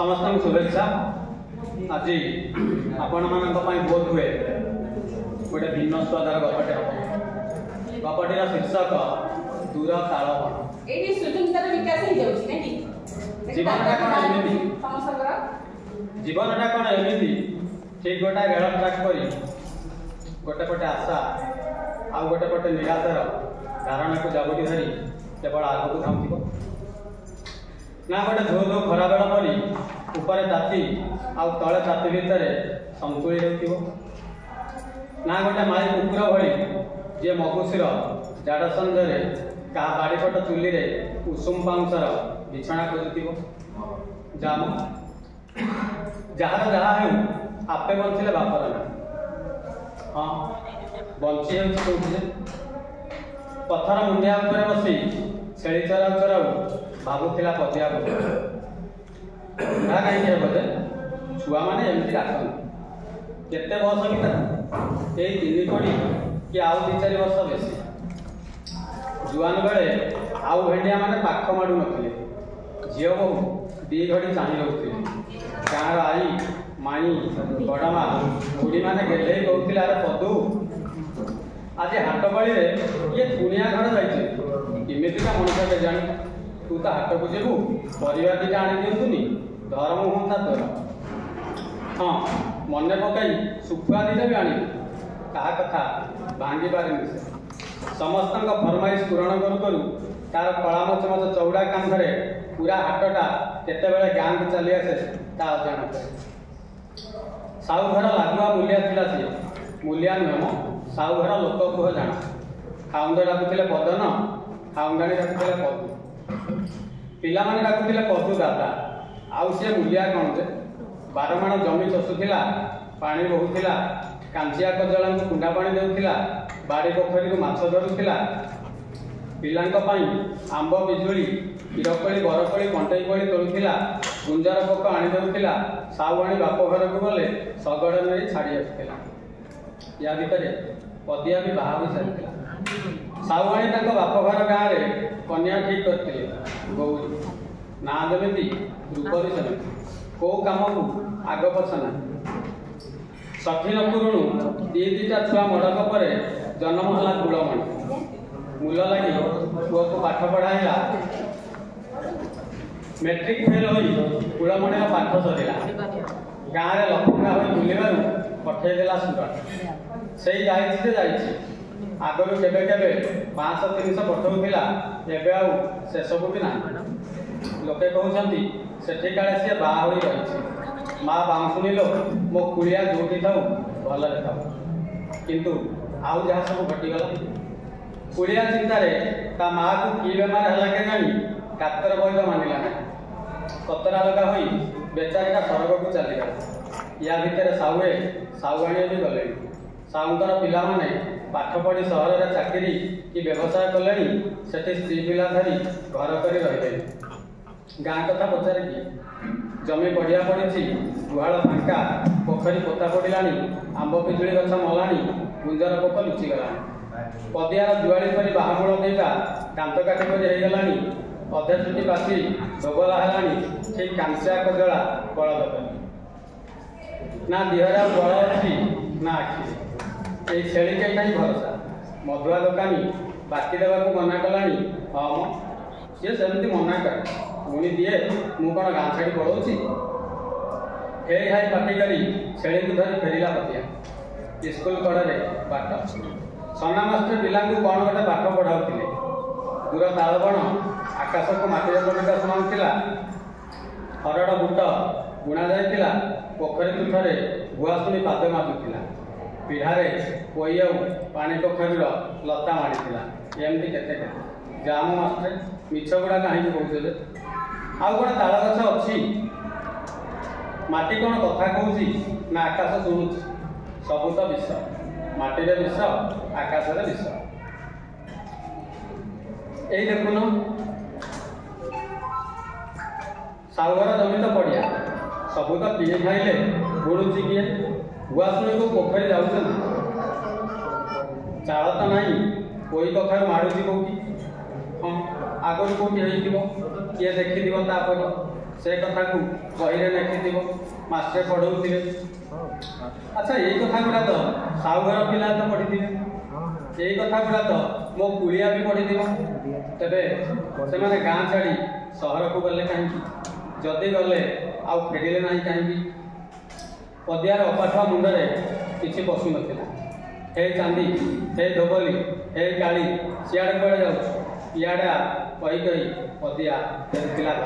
समस्त शुभेच्छा। आज आपण मान बोध हुए गोटे भिन्न स्वादर गपटे हम गपटीर शीर्षक दूर तालबण। जीवनटा कौन एमती ठीक गोटा रेल ट्राक कर गोटे पटे आशा आउ गोटे पटे निराशार धारणा को जाबुटी धरी केवल आग को धाउथिबो ना गोटे धो धो खरा बेल परी ऊपर ताती आउ तले ताती भितर संतुली रहथिबो ना गोटे माई कुकुर भली जे मकुशीर जाड़ संजरे का बाड़ीपट चुली रे उषुम पाउंसर बिछना खोजुथिबो जाम जार जहा हेउ आपे बंचिले बापर ना हाँ बंची होउछि पत्थर मुंडिया ऊपर बसी छेली चराऊ चराऊ भावुला पदिया कहीं बोधे छुआ मैंने एमती डाकन केते बयस कि यही 3 कोड़ी कि आउ 2-4 वर्ष बेसी जुआन बेले आउ भेंडिया मैंने पाख माड़ू नथिले झील बहु 2 घड़ी चाह रोकते गाँव आई माई बड़मा बुढ़ी मैंने गेले कहते अरे पदू आज हाट पाली ये कुणिया घर जामिका मनुष्य के जानी तू तो हाट को जीवु परिवार 2टा आनी दिंतुनि धर्म हूँ तोर हाँ मन पकई सुखुआ 2टा भी आनी क्या कथा भांगी पारे समस्त फरमाइश पूरण करू करू तार कला मच मच चौड़ा कांधरे पूरा हाटटा केतेबेले गाँ को चली आसे ता अजाण साहू घर लागुआ मूलिया थिला सी मूलिया नुहे साहू घर लोक कुह जाण खाउंद डाकुले पदन खाउंदाणी डाकुले पदू पिला माने डाकुले पदू दादा आउ सी मूलिया कौन जे 12 माण जमी चषुला पानी बहुला कांचिया कजला कुंडा पानी देउथिला बाड़ी पोखरी माछ धरुला पिलांई आंब बिजुली हिरकोली बरकोली कंटेई कोली तोलुला गुंजार पोक आनी देउथिला साहू आनी बाप घर को गले शगड़ नहीं छाड़ी आसुला या भितर पदिया भी बाहा हो सारी साहू आनी बाप घर गाँव में कन्या ठीक करते गौरी ना जमी रूप भी सेमती कौ कम को आग पछना षठी नपुरुणु 2-2टा छुआ मड़क पर जन्म है गुड़मणी मूल लगी पुआ को पाठ पढ़ाइला मेट्रिक फेल हो गुड़मणी पाठ सरला गाँव में लफंगा हो बुलवार पठेदेला सुरट से आगु केबे केबे 500-300 पठाऊला एवं आउ से सब भी ना लोके कहते सेठी काले सी बाहा हो रही माँ बाँशुनी लो मो कुड़िया जोटी था भल था किंतु आउ जहाँ सब घटीगला कुड़िया चिंतार ता माँ को कि बेमार है के जानी डाक्तर वैद्य मानला ना कतरा लगा हुई बेचारीटा सरग को चलीगला या भितर साहुआणी भी गले साहुंकर पिला माने पाठ पढ़ी सहर में चाकरी कि व्यवसाय कले से स्त्री पिला धरी घर कर रही गाँ कथा पचारे कि जमी पड़िया पड़ी गुहाल फांका पोखरी पोता पड़ा आंब पिजुली गछ मला गुंजर पोक लुचिगला पदियार जुआड़ी पर बाहामूल 2टा दांत काठी पर अधे चुटी पाची दोगला है ठीक कांचिया कजला बलद पर ना देहरा बल अच्छी ना आखि ये छेली कईटा ही भरोसा मधुआ दोकानी बाकी देवा मना कला हाँ सी सेमती मना करे पुणी दिए मु कौन गाँ छाड़ी पढ़ाऊँगी फेरी हाई पार्टी करी छेली को धरी फेरला पतिया स्कूल कड़े पाठ सना मास्टर पिला कौन गोटे पाठ पढ़ाऊले दूर तालबण आकाश को माटी कविता शुणाऊला हरड़ बुट बुणा जाइला पोखरी तुठरे भुआशुणी पाद माजुला पिढ़ारे पोई पानी पोखरीर लता माड़ीला एमती केते जाम मास्टर मिछ गुड़ा कहीं कहे आउ गोटे ताल गछ अच्छी माटी कौन कथा कहूँ ना आकाश शुणुची सब तो विष माटी विष आकाश विष यही देखुन साहुघर जमी तो पड़िया सब तो किणी खाइले बुणुची किए भुआशुणी को पोखरी जाऊँ चाल तो नहीं कोई कखार माड़ुची कौटी हाँ आगुरी कौटी हो किए देखी से कथा को बही लिखि मास्टर पढ़ाऊे। अच्छा यही कथा गुड़ा तो साहूघर पिला तो पढ़ी यही कथा गुड़ा तो मो कुलिया भी पढ़ी तेरे से गाँ छाड़ी सहर को गले कहीं जदि गले आउ फेरिले ना कहीं पदियार अपाठुआ मुंडे किसी पशु नाला हे चांदी हे धोबली हे काली सियाड़े कड़े जाऊँ इे कही पदिया घर।